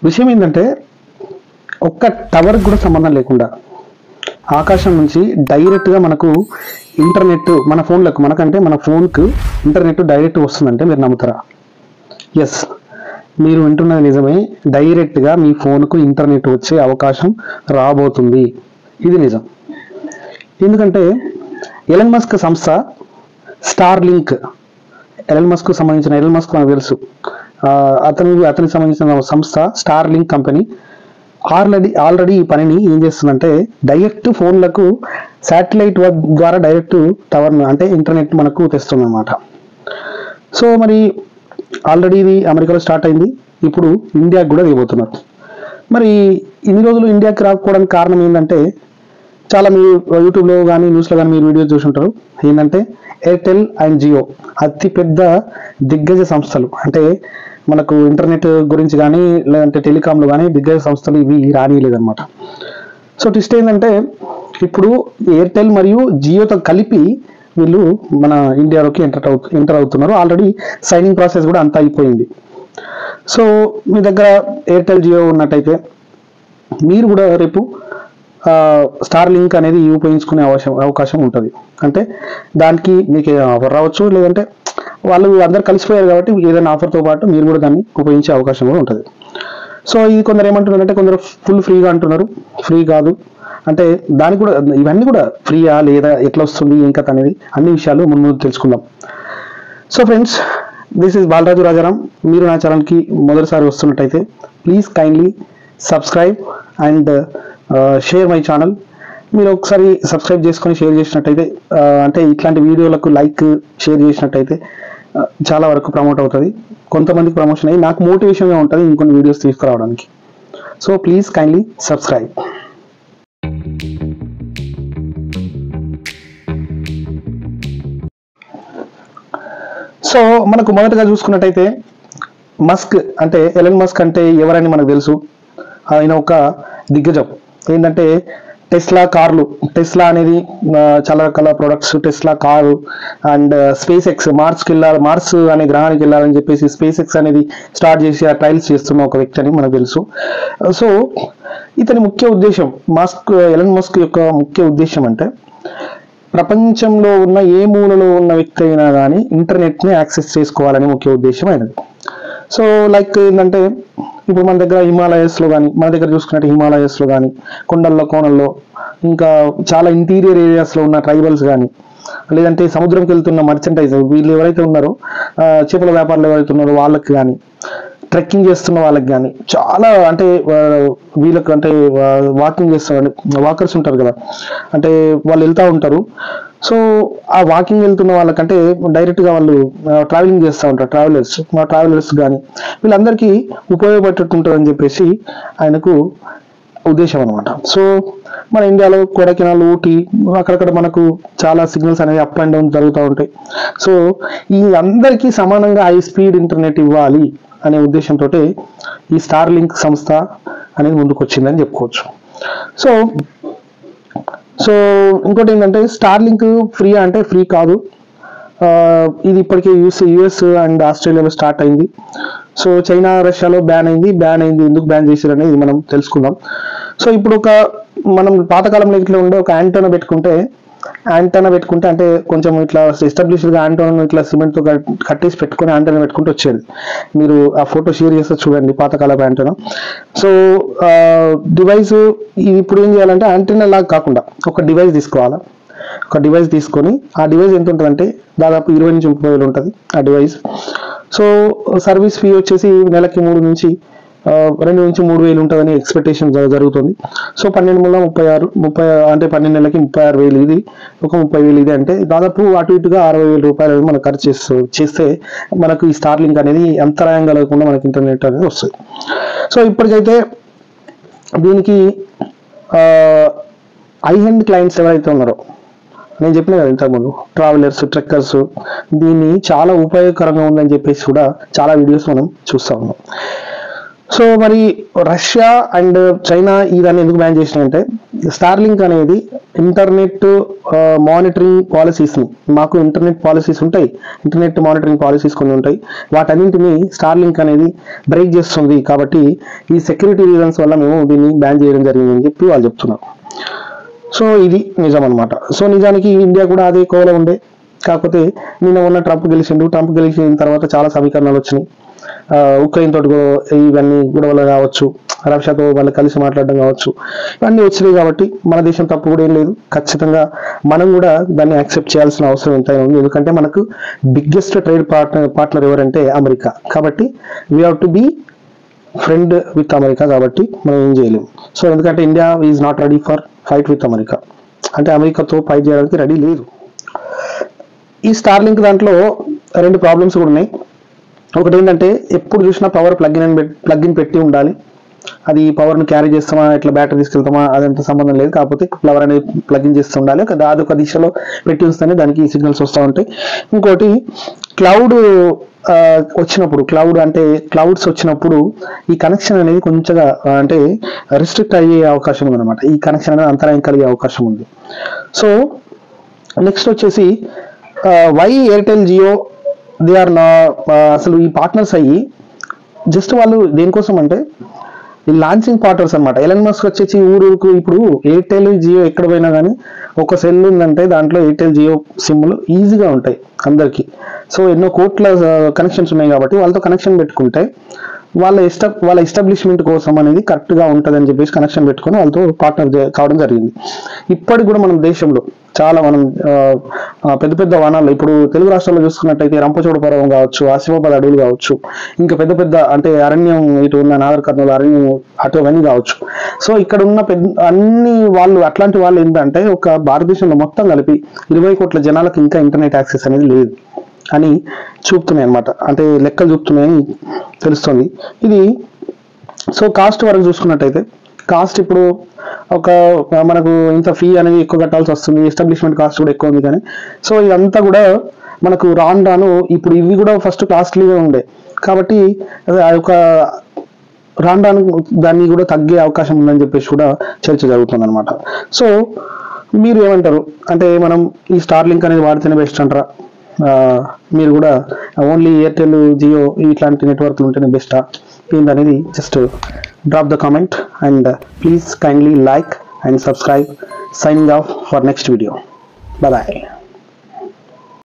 విషయం ఏంటంటే ఒక్క టవర్కి కూడా సంబంధం లేకుండా ఆకాశం నుంచి డైరెక్ట్గా మనకు ఇంటర్నెట్ మన ఫోన్లకు మనకంటే మన ఫోన్కు ఇంటర్నెట్ డైరెక్ట్ వస్తుందంటే మీరు నమ్ముతారా? ఎస్, మీరు వింటున్నది నిజమే. డైరెక్ట్గా మీ ఫోన్కు ఇంటర్నెట్ వచ్చే అవకాశం రాబోతుంది. ఇది నిజం. ఎందుకంటే ఎలన్ మస్క్ సంస్థ స్టార్ లింక్, ఎలన్ మస్క్ మనకు తెలుసు, అతనికి సంబంధించిన సంస్థ స్టార్ లింక్ కంపెనీ ఆల్రెడీ ఈ పనిని ఏం చేస్తుందంటే డైరెక్ట్ ఫోన్లకు శాటిలైట్ ద్వారా డైరెక్ట్ టవర్ అంటే ఇంటర్నెట్ మనకు తెస్తుంది అన్నమాట. సో మరి ఆల్రెడీ ఇది అమెరికాలో స్టార్ట్ అయింది, ఇప్పుడు ఇండియాకి కూడా దిగబోతున్నారు. మరి ఇన్ని రోజులు ఇండియాకి రాకపోవడానికి కారణం ఏంటంటే చాలా మీరు యూట్యూబ్లో కానీ న్యూస్లో కానీ మీరు వీడియోస్ చూసి ఉంటారు. ఏంటంటే ఎయిర్టెల్ అండ్ జియో అతిపెద్ద దిగ్గజ సంస్థలు, అంటే మనకు ఇంటర్నెట్ గురించి కానీ లేదంటే టెలికాంలో కానీ దిగ్గజ సంస్థలు ఇవి రానియలేదన్నమాట. సో ట్విస్ట్ ఏంటంటే ఇప్పుడు ఎయిర్టెల్ మరియు జియోతో కలిపి వీళ్ళు మన ఇండియాలోకి ఎంటర్ అవుతున్నారు. ఆల్రెడీ సైనింగ్ ప్రాసెస్ కూడా అంతా అయిపోయింది. సో మీ దగ్గర ఎయిర్టెల్ జియో ఉన్నట్టయితే మీరు కూడా రేపు స్టార్ లింక్ అనేది ఉపయోగించుకునే అవకాశం ఉంటుంది. అంటే దానికి మీకు ఆఫర్ రావచ్చు, లేదంటే వాళ్ళు అందరు కలిసిపోయారు కాబట్టి ఏదైనా ఆఫర్తో పాటు మీరు కూడా దాన్ని ఉపయోగించే అవకాశం కూడా ఉంటుంది. సో ఇది కొందరు ఏమంటున్నారంటే కొందరు ఫుల్ ఫ్రీగా అంటున్నారు, ఫ్రీ కాదు అంటే దానికి కూడా ఇవన్నీ కూడా ఫ్రీయా లేదా ఎట్లా వస్తుంది ఏం కథ అనేది అన్ని విషయాలు ముందు తెలుసుకుందాం. So friends, this is Balaraju Rajaram. మీరు నా ఛానల్కి మొదటిసారి వస్తున్నట్టయితే please kindly subscribe and share my channel. మీరు ఒకసారి సబ్స్క్రైబ్ చేసుకొని షేర్ చేసినట్టయితే అంటే ఇట్లాంటి వీడియోలకు లైక్ షేర్ చేసినట్టయితే చాలా వరకు ప్రమోట్ అవుతుంది, కొంతమందికి ప్రమోషన్ అయ్యి నాకు మోటివేషన్గా ఉంటుంది ఇంకొన్ని వీడియోస్ తీసుకురావడానికి. So please kindly subscribe. So మనకు మొదటగా చూసుకున్నట్టయితే మస్క్ అంటే ఎలన్ మస్క్ అంటే ఎవరని మనకు తెలుసు. ఆయన ఒక దిగ్గజం. ఏంటంటే టెస్లా కార్లు, టెస్లా అనేది చాలా రకాల products, Tesla car and SpaceX Mars అనే గ్రహానికి వెళ్ళాలని చెప్పేసి స్పేస్ ఎక్స్ అనేది స్టార్ట్ చేసి ఆ ట్రయల్స్ చేస్తున్న ఒక వ్యక్తి అని మనకు తెలుసు. సో ఇతని ముఖ్య ఉద్దేశం ఎలన్ మస్క్ యొక్క ముఖ్య ఉద్దేశం అంటే ప్రపంచంలో ఉన్న ఏ మూలలో ఉన్న వ్యక్తి అయినా కానీ ఇంటర్నెట్ని యాక్సెస్ చేసుకోవాలని ముఖ్య ఉద్దేశం అయినది. సో లైక్ ఏంటంటే ఇప్పుడు మన దగ్గర హిమాలయస్లో కానీ మన దగ్గర చూసుకున్నట్టు హిమాలయస్లో కానీ కొండల్లో కోణల్లో ఇంకా చాలా ఇంటీరియర్ ఏరియాస్లో ఉన్న ట్రైబల్స్ కానీ లేదంటే సముద్రంకి వెళ్తున్న మర్చెంటైజ్ వీళ్ళు ఎవరైతే ఉన్నారో చేపల వ్యాపారులు ఎవరైతే ఉన్నారో వాళ్ళకి కానీ ట్రెక్కింగ్ చేస్తున్న వాళ్ళకి కానీ చాలా అంటే వీళ్ళకి అంటే వాకింగ్ చేస్తారు వాకర్స్ ఉంటారు కదా, అంటే వాళ్ళు వెళ్తూ ఉంటారు. సో ఆ వాకింగ్ వెళ్తున్న వాళ్ళకంటే డైరెక్ట్గా వాళ్ళు ట్రావెలింగ్ చేస్తూ ఉంటారు ట్రావెలర్స్ కానీ వీళ్ళందరికీ ఉపయోగపడుతుంటుందని చెప్పేసి ఆయనకు ఉద్దేశం అనమాట. సో మన ఇండియాలో కొడైకెనాల్, ఊటీ అక్కడక్కడ మనకు చాలా సిగ్నల్స్ అనేవి అప్ అండ్ డౌన్ జరుగుతూ ఉంటాయి. సో ఈ అందరికీ సమానంగా హై స్పీడ్ ఇంటర్నెట్ ఇవ్వాలి అనే ఉద్దేశంతో ఈ స్టార్ లింక్ సంస్థ అనేది ముందుకు వచ్చిందని చెప్పుకోవచ్చు. సో ఇంకోటి ఏంటంటే స్టార్ లింక్ ఫ్రీ అంటే ఫ్రీ కాదు, ఇది ఇప్పటికే యుఎస్ అండ్ ఆస్ట్రేలియాలో స్టార్ట్ అయింది. సో చైనా, రష్యాలో బ్యాన్ అయింది. ఎందుకు బ్యాన్ చేశారు అనేది మనం తెలుసుకుందాం. సో ఇప్పుడు మనం పాతకాలంలో ఇట్లా ఉండే ఒక యాంటెన్నా పెట్టుకుంటే అంటే కొంచెం ఇట్లా ఎస్టాబ్లిష్డ్గా యాంటెన్నా ఇట్లా సిమెంట్తో కట్టేసి పెట్టుకొని యాంటెన్నా పెట్టుకుంటూ వచ్చేది. మీరు ఆ ఫోటో షేర్ చేస్తే చూడండి, పాతకాలపు యాంటెన్నా. సో డివైస్ ఇప్పుడు ఏం చేయాలంటే యాంటెన్నా లాగా కాకుండా ఒక డివైస్ తీసుకొని ఆ డివైస్ ఎంత ఉంటుందంటే దాదాపు 20 నుంచి 30 వేలు ఉంటుంది ఆ డివైస్. సో సర్వీస్ ఫీ వచ్చేసి నెలకి 2 నుంచి 3 వేలు ఉంటుందని ఎక్స్పెక్టేషన్ జరుగుతుంది. సో 12 నెలల 30 అంటే 12 నెలలకి 36 వేలు, ఇది ఒక 30 వేలు, ఇది అంటే దాదాపు అటు ఇటుగా 60,000 రూపాయలు మనం ఖర్చు చేస్తే మనకు ఈ స్టార్ లింక్ అనేది అంతరాయం కలగకుండా మనకి ఇంటర్నెట్ అనేది వస్తుంది. సో ఇప్పటికైతే దీనికి హై హ్యాండ్ క్లయింట్స్ ఎవరైతే ఉన్నారో నేను చెప్పిన కదా ఇంతకుముందు ట్రావెలర్స్, ట్రెక్కర్స్ దీన్ని చాలా ఉపయోగకరంగా ఉందని చెప్పేసి కూడా చాలా వీడియోస్ మనం చూస్తూ ఉన్నాం. సో మరి రష్యా అండ్ చైనా ఇదాన్ని ఎందుకు బ్యాన్ చేసినాయంటే స్టార్లింక్ అనేది ఇంటర్నెట్ మానిటరింగ్ పాలసీస్ని, మాకు ఇంటర్నెట్ పాలసీస్ ఉంటాయి, ఇంటర్నెట్ మానిటరింగ్ పాలసీస్ కొన్ని ఉంటాయి, వాటన్నింటినీ స్టార్లింక్ అనేది బ్రేక్ చేస్తుంది. కాబట్టి ఈ సెక్యూరిటీ రీజన్స్ వల్ల మేము దీన్ని బ్యాన్ చేయడం జరిగిందని చెప్పి వాళ్ళు చెప్తున్నారు. సో ఇది నిజం అనమాట. సో నిజానికి ఇండియా కూడా అదే కోవలో ఉండే. కాకపోతే నిన్న ఉన్న ట్రంప్ గెలిచిన తర్వాత చాలా సమీకరణాలు వచ్చినాయి. ఉక్రెయిన్ తోటి ఇవన్నీ గొడవలు కావచ్చు, రష్యాతో వాళ్ళు కలిసి మాట్లాడడం కావచ్చు, ఇవన్నీ వచ్చినాయి. కాబట్టి మన దేశం తప్పు కూడా ఏం లేదు. ఖచ్చితంగా మనం కూడా దాన్ని యాక్సెప్ట్ చేయాల్సిన అవసరం ఎంతైనా ఉంది. ఎందుకంటే మనకు బిగ్గెస్ట్ ట్రేడ్ పార్ట్నర్ ఎవరంటే అమెరికా. కాబట్టి we have to be friend with America. కాబట్టి మనం ఏం చేయలేము. సో ఎందుకంటే India is not ready for fight with America, అంటే అమెరికాతో ఫైట్ చేయడానికి రెడీ లేదు. ఈ స్టార్లింక్ దాంట్లో 2 ప్రాబ్లమ్స్ కూడా ఉన్నాయి. ఒకటి ఏంటంటే ఎప్పుడు చూసినా పవర్ ప్లగ్ ఇన్ పెట్టి ఉండాలి. అది పవర్ను క్యారీ చేస్తామా, ఇట్లా బ్యాటరీ తీసుకెళ్తామా, అదంతా సంబంధం లేదు. కాకపోతే పవర్ అనేది ప్లగ్ ఇన్ చేస్తూ ఉండాలి. అదొక దిశలో పెట్టి ఉంస్తేనే దానికి సిగ్నల్స్ వస్తూ ఉంటాయి. ఇంకోటి క్లౌడ్ వచ్చినప్పుడు, క్లౌడ్స్ వచ్చినప్పుడు ఈ కనెక్షన్ అనేది కొంచెంగా అంటే రిస్ట్రిక్ట్ అయ్యే అవకాశం ఉందన్నమాట. ఈ కనెక్షన్ అనేది అంతరాయం కలిగే అవకాశం ఉంది. సో నెక్స్ట్ వచ్చేసి why Airtel Jio they are నా అసలు ఈ పార్ట్నర్స్ అయ్యి జస్ట్ వాళ్ళు దేనికోసం అంటే ఈ లాంచింగ్ పార్ట్నర్స్ అనమాట. ఎలన్ మస్క్ వచ్చేసి ఊరుకు ఇప్పుడు ఎయిర్టెల్ జియో ఎక్కడ పోయినా కానీ ఒక సెల్ ఉందంటే దాంట్లో ఎయిర్టెల్ జియో సిమ్లు ఈజీగా ఉంటాయి అందరికీ. సో ఎన్నో కోట్ల కనెక్షన్స్ ఉన్నాయి కాబట్టి వాళ్ళతో కనెక్షన్ పెట్టుకుంటే వాళ్ళ ఎస్టాబ్లిష్మెంట్ కోసం అనేది కరెక్ట్గా ఉంటుందని చెప్పేసి కనెక్షన్ పెట్టుకొని వాళ్ళతో పార్ట్నర్ కావడం జరిగింది. ఇప్పటికి కూడా మనం దేశంలో చాలా పెద్ద పెద్ద వనాలు, ఇప్పుడు తెలుగు రాష్ట్రాల్లో చూసుకున్నట్టయితే రంపచోడపురం కావచ్చు, ఆసిఫాబాద్ అడవులు కావచ్చు, ఇంకా పెద్ద అంటే అరణ్యం ఇటు ఉన్న నాగర్ కర్నూలు అరణ్యం అటు అవన్నీ కావచ్చు. సో ఇక్కడ ఉన్న అన్ని వాళ్ళు అట్లాంటి వాళ్ళు ఏంటంటే ఒక భారతదేశంలో మొత్తం కలిపి 20 కోట్ల జనాలకు ఇంకా ఇంటర్నెట్ యాక్సెస్ అనేది లేదు అని చూపుతున్నాయి అనమాట. అంటే లెక్కలు చూపుతున్నాయని తెలుస్తుంది ఇది. సో కాస్ట్ వరకు చూసుకున్నట్టయితే కాస్ట్ ఇప్పుడు మనకు ఇంత ఫీ అనేది ఎక్కువ కట్టాల్సి వస్తుంది, ఎస్టాబ్లిష్మెంట్ కాస్ట్ కూడా ఎక్కువ ఉంది. కానీ సో ఇదంతా కూడా మనకు రాను ఇప్పుడు ఇవి కూడా ఫస్ట్ కాస్ట్లీగా ఉండే కాబట్టి రాను దాన్ని కూడా తగ్గే అవకాశం ఉందని చెప్పేసి కూడా చర్చ జరుగుతుంది అనమాట. సో మీరు ఏమంటారు అంటే మనం ఈ స్టార్లింక్ అనేది వాడితేనే బెస్ట్ అంటారా, మీరు కూడా ఓన్లీ ఎయిర్టెల్ జియో ఇట్లాంటి నెట్వర్క్లు ఉంటేనే బెస్టా ఏంటనేది just drop the comment and please kindly like and subscribe. Signing off for next video. Bye bye.